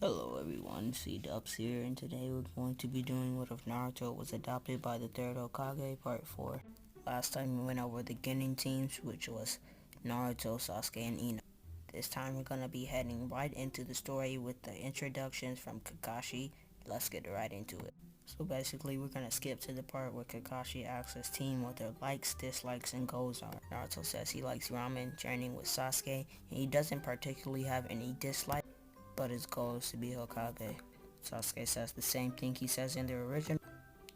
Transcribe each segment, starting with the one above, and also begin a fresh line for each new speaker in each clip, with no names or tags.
Hello everyone, C-Dubs here, and today we're going to be doing what if Naruto was adopted by the third Hokage, part 4. Last time we went over the Genin teams, which was Naruto, Sasuke, and Ino. This time we're going to be heading right into the story with the introductions from Kakashi. Let's get right into it. So basically we're going to skip to the part where Kakashi asks his team what their likes, dislikes, and goals are. Naruto says he likes ramen, training with Sasuke, and he doesn't particularly have any dislikes, but his goal is to be Hokage. Sasuke says the same thing he says in the original,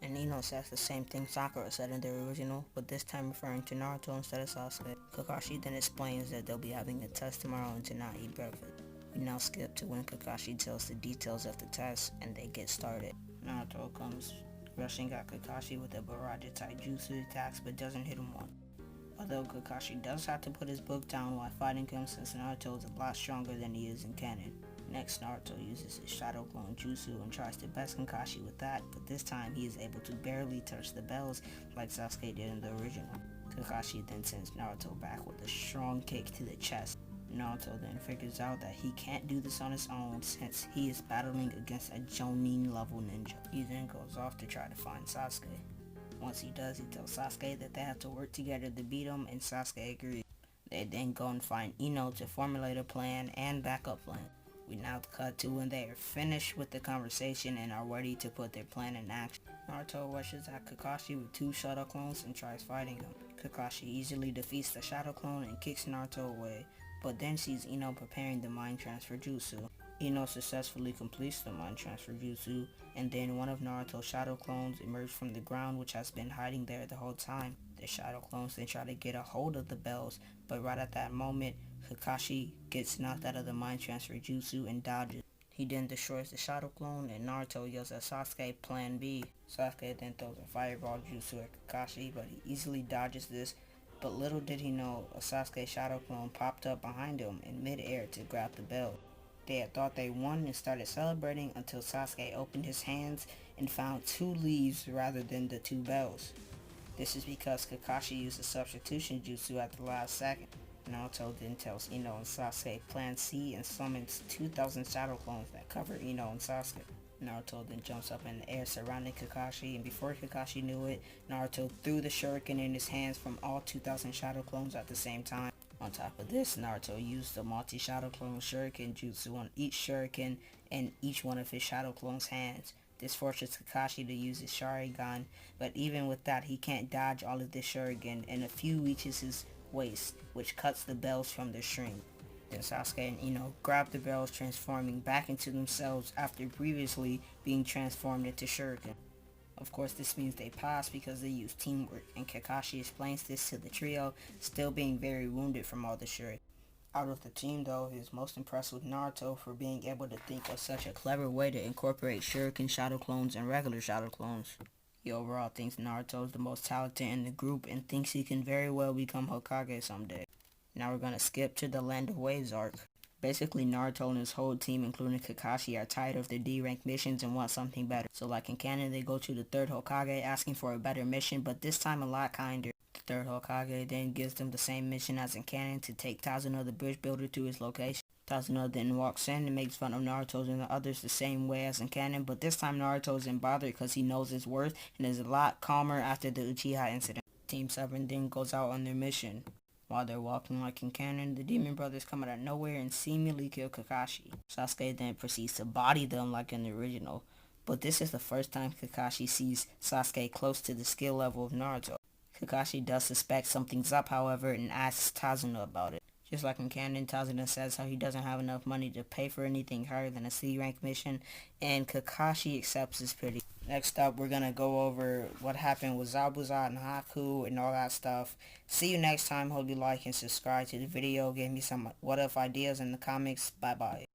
and Ino says the same thing Sakura said in the original, but this time referring to Naruto instead of Sasuke. Kakashi then explains that they'll be having a test tomorrow and to not eat breakfast. We now skip to when Kakashi tells the details of the test, and they get started. Naruto comes rushing at Kakashi with a barrage of taijutsu attacks, but doesn't hit him once. Although Kakashi does have to put his book down while fighting him, since Naruto is a lot stronger than he is in canon. Next, Naruto uses his Shadow Clone Jutsu and tries to best Kakashi with that, but this time he is able to barely touch the bells like Sasuke did in the original. Kakashi then sends Naruto back with a strong kick to the chest. Naruto then figures out that he can't do this on his own since he is battling against a Jonin level ninja. He then goes off to try to find Sasuke. Once he does, he tells Sasuke that they have to work together to beat him, and Sasuke agrees. They then go and find Ino to formulate a plan and backup plan. We now cut to when they are finished with the conversation and are ready to put their plan in action. Naruto rushes at Kakashi with 2 Shadow Clones and tries fighting him. Kakashi easily defeats the Shadow Clone and kicks Naruto away, but then sees Ino preparing the Mind Transfer Jutsu. Ino successfully completes the Mind Transfer Jutsu, and then one of Naruto's Shadow Clones emerges from the ground, which has been hiding there the whole time. The Shadow Clones then try to get a hold of the bells, but right at that moment, Kakashi gets knocked out of the Mind Transfer Jutsu and dodges. He then destroys the Shadow Clone, and Naruto yells at Sasuke Plan B. Sasuke then throws a Fireball Jutsu at Kakashi, but he easily dodges this. But little did he know, a Sasuke Shadow Clone popped up behind him in mid-air to grab the bell. They had thought they won and started celebrating until Sasuke opened his hands and found 2 leaves rather than the 2 bells. This is because Kakashi used a substitution jutsu at the last second. Naruto then tells Ino and Sasuke Plan C and summons 2,000 Shadow Clones that cover Ino and Sasuke. Naruto then jumps up in the air surrounding Kakashi, and before Kakashi knew it, Naruto threw the shuriken in his hands from all 2,000 Shadow Clones at the same time. On top of this, Naruto used the multi-Shadow Clone Shuriken Jutsu on each Shuriken and each one of his Shadow Clone's hands. This forces Kakashi to use his Sharingan, but even with that, he can't dodge all of the Shuriken, and a few reaches his waist, which cuts the bells from their string. Then Sasuke and Ino grab the bells, transforming back into themselves after previously being transformed into Shuriken. Of course, this means they pass because they use teamwork, and Kakashi explains this to the trio, still being very wounded from all the shuriken. Out of the team though, he is most impressed with Naruto for being able to think of such a clever way to incorporate Shuriken Shadow Clones and regular Shadow Clones. He overall thinks Naruto is the most talented in the group and thinks he can very well become Hokage someday. Now we're gonna skip to the Land of Waves arc. Basically, Naruto and his whole team, including Kakashi, are tired of their D-rank missions and want something better. So like in canon, they go to the third Hokage asking for a better mission, but this time a lot kinder. The third Hokage then gives them the same mission as in canon to take Tazuna the bridge builder to his location. Tazuna then walks in and makes fun of Naruto and the others the same way as in canon, but this time Naruto isn't bothered because he knows his worth and is a lot calmer after the Uchiha incident. Team 7 then goes out on their mission. While they're walking like in canon, the Demon Brothers come out of nowhere and seemingly kill Kakashi. Sasuke then proceeds to body them like in the original, but this is the first time Kakashi sees Sasuke close to the skill level of Naruto. Kakashi does suspect something's up, however, and asks Tazuna about it. Just like in canon, Tazuna says how he doesn't have enough money to pay for anything higher than a C-rank mission, and Kakashi accepts his pity. Next up, we're gonna go over what happened with Zabuza and Haku and all that stuff. See you next time. Hope you like and subscribe to the video. Give me some what if ideas in the comments. Bye bye.